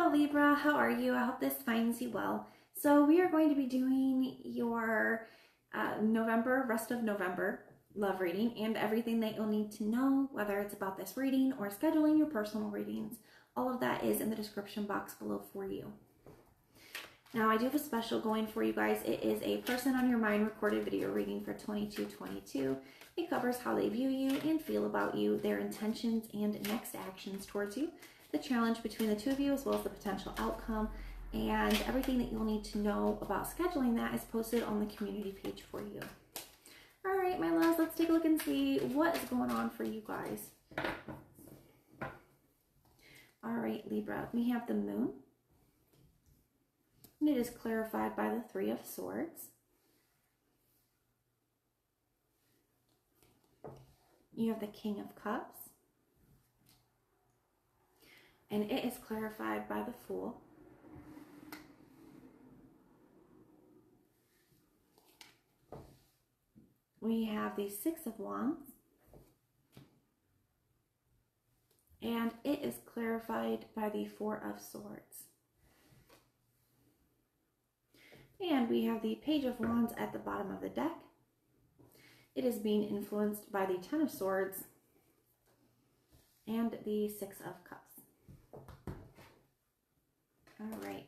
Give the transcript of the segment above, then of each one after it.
Hello Libra, how are you? I hope this finds you well. So we are going to be doing your rest of November love reading and everything that you'll need to know, whether it's about this reading or scheduling your personal readings. All of that is in the description box below for you. Now I do have a special going for you guys. It is a person on your mind recorded video reading for 2222. It covers how they view you and feel about you, their intentions and next actions towards you, the challenge between the two of you, as well as the potential outcome, and everything that you'll need to know about scheduling that is posted on the community page for you. All right, my loves, let's take a look and see what is going on for you guys. All right, Libra, we have the moon. And it is clarified by the Three of Swords. You have the King of Cups. And it is clarified by the Fool. We have the Six of Wands. And it is clarified by the Four of Swords. And we have the Page of Wands at the bottom of the deck. It is being influenced by the Ten of Swords and the Six of Cups. All right.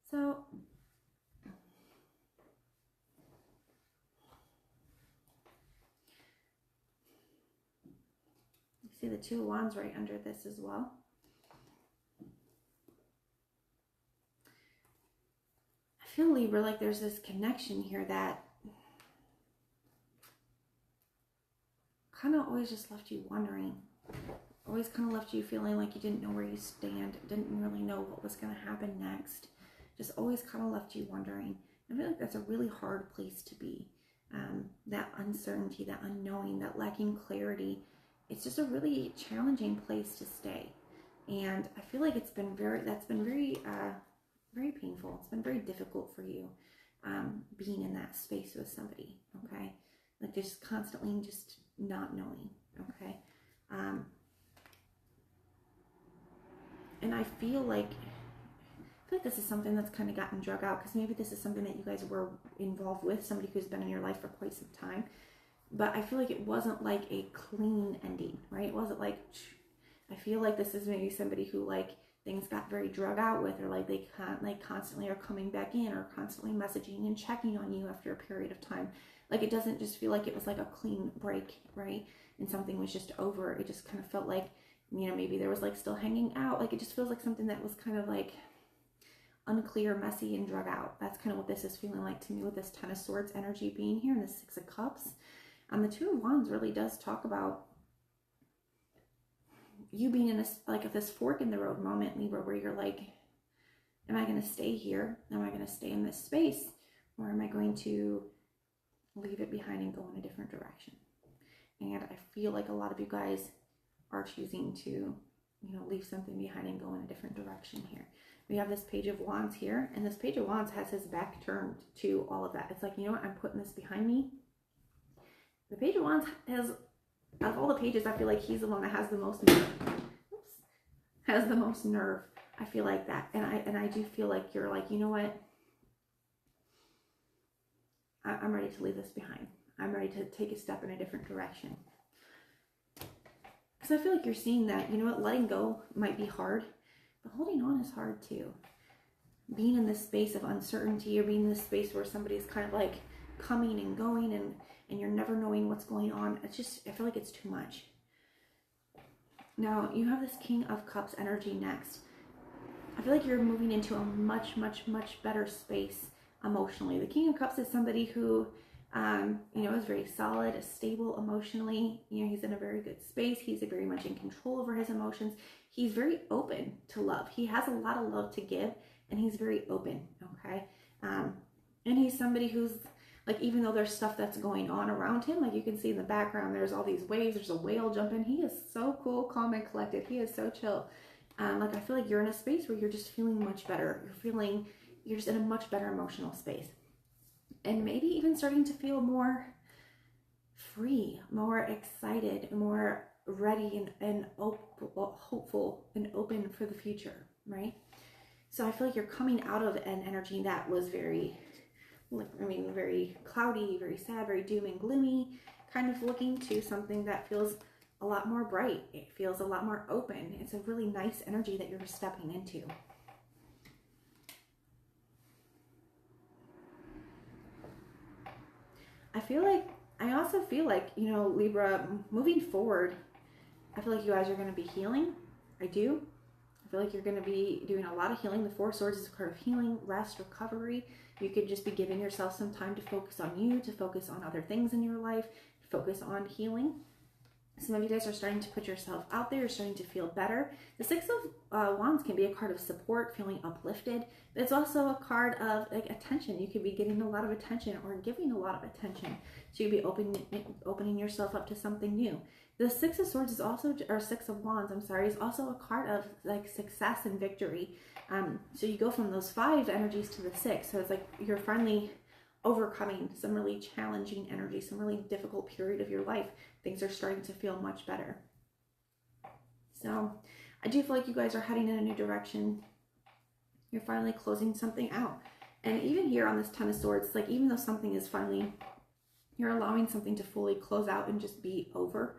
So, you see the Two of Wands right under this as well. I feel, Libra, like there's this connection here that kind of always just left you wondering. Always kind of left you feeling like you didn't know where you stand, didn't really know what was going to happen next. Just always kind of left you wondering. I feel like that's a really hard place to be. That uncertainty, that unknowing, that lacking clarity. It's just a really challenging place to stay. And I feel like that's been very painful. It's been very difficult for you being in that space with somebody, okay? Like just constantly just not knowing, okay? And I feel like this is something that's kind of gotten drug out, because maybe this is something that you guys were involved with, somebody who's been in your life for quite some time. But I feel like it wasn't like a clean ending, right? It wasn't like, I feel like this is maybe somebody who like things got very drug out with, or like they constantly are coming back in, or constantly messaging and checking on you after a period of time. Like it doesn't just feel like it was like a clean break, right? And something was just over. It just kind of felt like, you know, maybe there was like still hanging out. Like it just feels like something that was kind of like unclear, messy, and drug out. That's kind of what this is feeling like to me, with this Ten of Swords energy being here and the Six of Cups. The Two of Wands really does talk about you being in this fork in the road moment, Libra, where you're like, am I going to stay here? Am I going to stay in this space? Or am I going to leave it behind and go in a different direction? And I feel like a lot of you guys are choosing to, you know, leave something behind and go in a different direction here. We have this Page of Wands here, and this Page of Wands has his back turned to all of that. It's like, you know what, I'm putting this behind me. The Page of Wands has, out of all the pages, I feel like he's the one that has the most nerve. Oops. Has the most nerve. I feel like that. And I do feel like you're like, you know what? I'm ready to leave this behind. I'm ready to take a step in a different direction. Because I feel like you're seeing that, you know what, letting go might be hard, but holding on is hard too. Being in this space of uncertainty, or being in this space where somebody's kind of like coming and going, and you're never knowing what's going on. It's just, I feel like it's too much. Now, you have this King of Cups energy next. I feel like you're moving into a much, much, much better space emotionally. The King of Cups is somebody who, you know, is very solid, stable emotionally. You know, he's in a very good space. He's very much in control over his emotions. He's very open to love. He has a lot of love to give, and he's very open, okay? And he's somebody who's like, even though there's stuff that's going on around him, like you can see in the background, there's all these waves, there's a whale jumping. He is so cool, calm, and collected. He is so chill. Like I feel like you're in a space where you're just feeling much better. You're just in a much better emotional space. And maybe even starting to feel more free, more excited, more ready and hopeful and open for the future, right? So I feel like you're coming out of an energy that was very cloudy, very sad, very doom and gloomy, kind of looking to something that feels a lot more bright. It feels a lot more open. It's a really nice energy that you're stepping into. I also feel like, Libra, moving forward, I feel like you guys are going to be healing. I do. I feel like you're going to be doing a lot of healing. The Four of Swords is a card of healing, rest, recovery. You could just be giving yourself some time to focus on you, to focus on other things in your life, focus on healing. Some of you guys are starting to put yourself out there, you're starting to feel better. The Six of Wands can be a card of support, feeling uplifted. But it's also a card of attention. You could be getting a lot of attention or giving a lot of attention. So you'd be opening yourself up to something new. The Six of Swords is also, or Six of Wands, I'm sorry, is also a card of success and victory. So you go from those 5 energies to the 6. So it's like you're finally overcoming some really challenging energy, some really difficult period of your life. Things are starting to feel much better. So I do feel like you guys are heading in a new direction. You're finally closing something out. And even here on this Ten of Swords, like even though something is finally, you're allowing something to fully close out and just be over.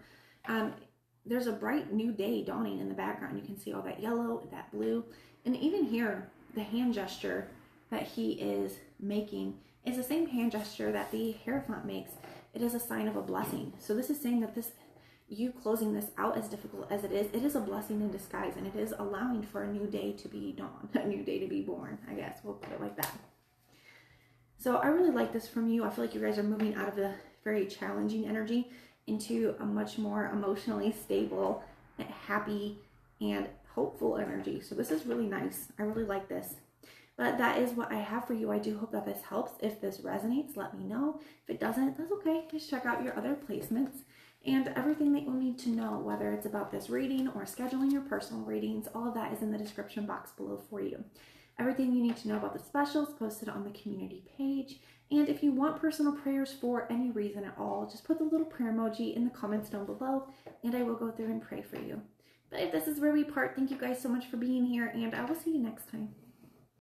There's a bright new day dawning in the background. You can see all that yellow, that blue. And even here, the hand gesture that he is making is the same hand gesture that the Hierophant makes. It is a sign of a blessing. So this is saying that you closing this out, as difficult as it is a blessing in disguise, and it is allowing for a new day to be dawned, a new day to be born, I guess. We'll put it like that. So I really like this from you. I feel like you guys are moving out of a very challenging energy into a much more emotionally stable, happy, and hopeful energy. So this is really nice. I really like this. But that is what I have for you. I do hope that this helps. If this resonates, let me know. If it doesn't, that's okay. Just check out your other placements. And everything that you'll need to know, whether it's about this reading or scheduling your personal readings, all of that is in the description box below for you. Everything you need to know about the specials posted on the community page. And if you want personal prayers for any reason at all, just put the little prayer emoji in the comments down below, and I will go through and pray for you. But if this is where we part, thank you guys so much for being here, and I will see you next time.